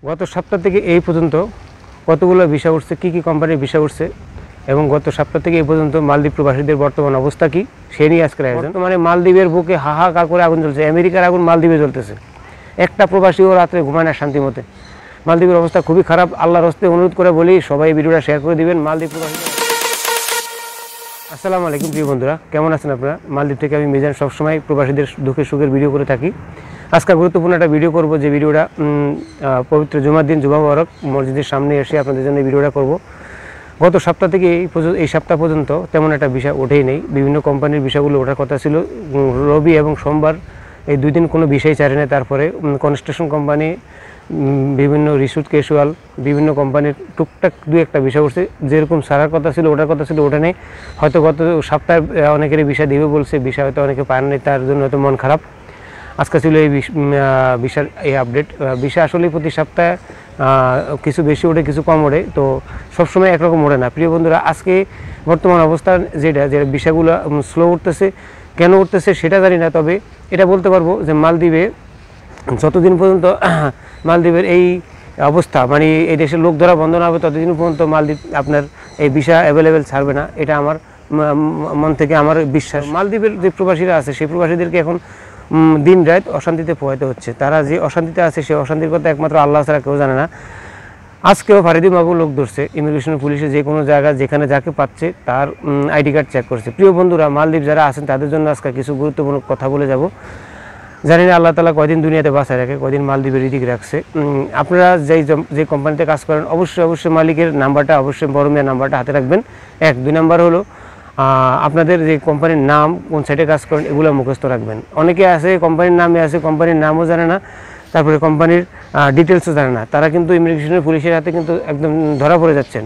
গত সপ্তাহ থেকে এই পর্যন্ত কতগুলো ভিসা উঠছে, কী কী কোম্পানির ভিসা উঠছে এবং গত সপ্তাহ থেকে এই পর্যন্ত মালদ্বীপ প্রবাসীদের বর্তমান অবস্থা কী সে নিয়ে আজকের আয়োজন। বর্তমানে মালদ্বীপের বুকে হাহাকার করে আগুন জ্বলছে, আমেরিকার আগুন মালদ্বীপে জ্বলতেছে। একটা প্রবাসীও রাত্রে ঘুমায় না শান্তি মতে। মালদ্বীপের অবস্থা খুবই খারাপ। আল্লাহর হস্তে অনুরোধ করে বলি সবাই ভিডিওটা শেয়ার করে দিবেন। মালদ্বীপ প্রবাসীদের আসসালামু আলাইকুম প্রিয় বন্ধুরা, কেমন আছেন আপনারা? মালদ্বীপ থেকে আমি মিজান সবসময় প্রবাসীদের দুঃখের সুখের ভিডিও করে থাকি। আজকে গুরুত্বপূর্ণ একটা ভিডিও করব, যে ভিডিওটা পবিত্র জুমার দিন জুমা মুবারক মসজিদের সামনে এসে আপনাদের জন্য এই ভিডিওটা করব। গত সপ্তাহ থেকে এই সপ্তাহ পর্যন্ত তেমন একটা ভিসা ওঠেই নেই। বিভিন্ন কোম্পানির ভিসাগুলো ওঠার কথা ছিল। রবি এবং সোমবার এই দুই দিন কোনো ভিসাই ছাড়ে না। তারপরে কনস্ট্রাকশন কোম্পানি, বিভিন্ন রিসোর্ট ক্যাজুয়াল, বিভিন্ন কোম্পানির টুকটাক দুই একটা ভিসা উঠছে। যেরকম ছাড়ার কথা ছিল ওঠার কথা ছিল ওঠে নেই। হয়তো গত সপ্তাহে অনেকেরই ভিসা দিবে বলছে, ভিসা হয়তো অনেকে পান নাই, তার জন্য হয়তো মন খারাপ। আজকে ছিল এই ভিসার এই আপডেট। ভিসা আসলে প্রতি সপ্তাহে কিছু বেশি ওঠে কিছু কম ওঠে, তো সবসময় একরকম ওঠে না। প্রিয় বন্ধুরা, আজকে বর্তমান অবস্থা যে ভিসাগুলো স্লো উঠতেছে, কেন উঠতেছে সেটা জানি না, তবে এটা বলতে পারবো যে মালদ্বীপে যতদিন পর্যন্ত মালদ্বীপের এই অবস্থা, মানে এই দেশের লোক ধরা বন্ধ না হবে ততদিন পর্যন্ত মালদ্বীপ আপনার এই ভিসা অ্যাভেলেবেল ছাড়বে না। এটা আমার মন থেকে আমার বিশ্বাস। মালদ্বীপের যে প্রবাসীরা আছে সেই প্রবাসীদেরকে এখন দিন রাত অশান্তিতে পোহাতে হচ্ছে। তারা যে অশান্তিতে আছে সেই অশান্তির কথা একমাত্র আল্লাহ ছাড়া কেউ জানে না। আজকেও ফারিদি মাহবু লোক ধরছে, ইমিগ্রেশন পুলিশে যে কোনো জায়গায় যেখানে যাকে পাচ্ছে তার আইডি কার্ড চেক করছে। প্রিয় বন্ধুরা, মালদ্বীপ যারা আছেন তাদের জন্য আজকে কিছু গুরুত্বপূর্ণ কথা বলে যাব। জানি না আল্লাহ তাআলা কয়দিন দুনিয়াতে বাঁচায় রাখে, কয়দিন মালদ্বীপের রিজিক রাখছে। আপনারা যে কোম্পানিতে কাজ করেন অবশ্যই মালিকের নাম্বারটা, অবশ্যই বড় মিয়ার নাম্বারটা হাতে রাখবেন। দুই নাম্বার হলো আপনাদের যে কোম্পানির নাম, কোন সাইটে কাজ করেন এগুলো মুখস্থ রাখবেন। অনেকে আছে কোম্পানির নামে আছে, কোম্পানির নামও জানে না, তারপরে কোম্পানির ডিটেলসও জানে না। তারা কিন্তু ইমিগ্রেশনের পুলিশের হাতে কিন্তু একদম ধরা পড়ে যাচ্ছেন।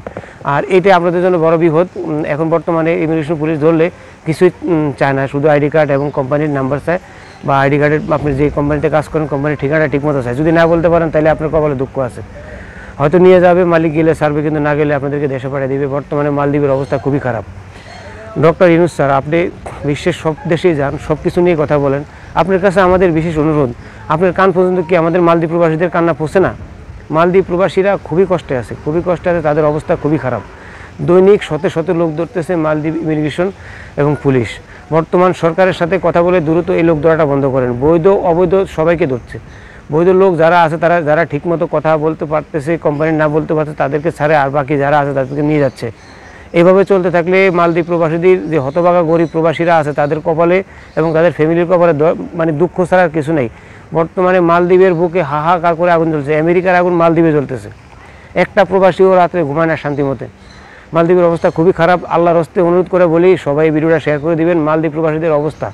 আর এটা আপনাদের জন্য বড় বিপদ। এখন বর্তমানে ইমিগ্রেশন পুলিশ ধরলে কিছুই চায় না, শুধু আইডি কার্ড এবং কোম্পানির নাম্বার চায়, বা আইডি কার্ডের আপনি যে কোম্পানিতে কাজ করেন কোম্পানির ঠিকানা ঠিকমতো চায়। যদি না বলতে পারেন তাহলে আপনার কপালে দুঃখ আছে। হয়তো নিয়ে যাবে মালিক, গেলে সার্ভে, কিন্তু না গেলে আপনাদেরকে দেশে পাঠিয়ে দেবে। বর্তমানে মালদ্বীপের অবস্থা খুবই খারাপ। ডক্টর ইউনূস স্যার, আপনি বিশ্বের সব দেশেই যান, সব কিছু নিয়ে কথা বলেন। আপনার কাছে আমাদের বিশেষ অনুরোধ, আপনার কান পর্যন্ত কি আমাদের মালদ্বীপ প্রবাসীদের কান্না পৌঁছে না? মালদ্বীপ প্রবাসীরা খুবই কষ্টে আছে, তাদের অবস্থা খুবই খারাপ। দৈনিক শত লোক ধরতেছে মালদ্বীপ ইমিগ্রেশন এবং পুলিশ। বর্তমান সরকারের সাথে কথা বলে দ্রুত এই লোক ধরাটা বন্ধ করেন। বৈধ অবৈধ সবাইকে ধরছে। বৈধ লোক যারা আছে যারা ঠিকমতো কথা বলতে পারতেছে, কোম্পানির না বলতে পারছে তাদেরকে ছাড়ে, আর বাকি যারা আছে তাদেরকে নিয়ে যাচ্ছে। এইভাবে চলতে থাকলে মালদ্বীপ প্রবাসীদের যে হতভাগা গরিব প্রবাসীরা আছে তাদের কপালে এবং তাদের ফ্যামিলির কপালে মানে দুঃখ ছাড়ার কিছু নেই। বর্তমানে মালদ্বীপের বুকে হাহাকার করে আগুন জ্বলছে, আমেরিকার আগুন মালদ্বীপে জ্বলতেছে। একটা প্রবাসীও রাত্রে ঘুমায় না শান্তি মতে। মালদ্বীপের অবস্থা খুবই খারাপ। আল্লাহর হস্তে অনুরোধ করে বলি সবাই ভিডিওটা শেয়ার করে দিবেন। মালদ্বীপ প্রবাসীদের অবস্থা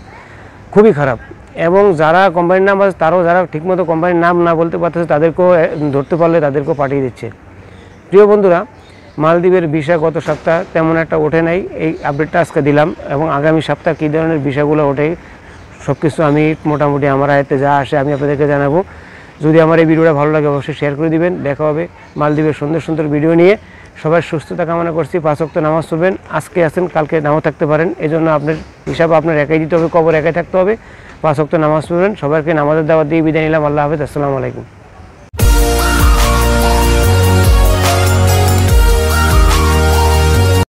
খুবই খারাপ, এবং যারা কোম্পানির নাম আছে তারাও যারা ঠিকমতো কোম্পানির নাম না বলতে পারতেছে তাদেরকেও ধরতে পারলে তাদেরকেও পাঠিয়ে দিচ্ছে। প্রিয় বন্ধুরা, মালদ্বীপের ভিসা গত সপ্তাহ তেমন একটা ওঠে নাই, এই আপডেটটা আজকে দিলাম। এবং আগামী সপ্তাহ কী ধরনের ভিসাগুলো ওঠে সব কিছু আমি মোটামুটি আমার আয়ত্তে যা আসে আমি আপনাদেরকে জানাবো। যদি আমার এই ভিডিওটা ভালো লাগে অবশ্যই শেয়ার করে দিবেন। দেখা হবে মালদ্বীপের সুন্দর ভিডিও নিয়ে। সবার সুস্থতা কামনা করছি। 5 ওয়াক্ত নামাজ পড়বেন। আজকে আসেন, কালকে নাও থাকতে পারেন, এজন্য আপনার হিসাব আপনার একাই দিতে হবে, কবর একাই থাকতে হবে। 5 ওয়াক্ত নামাজ পড়বেন। সবাইকে নামাজের দাওয়াত দিয়ে বিদায় নিলাম। আল্লাহ হাফেজ। আসসালামু আলাইকুম।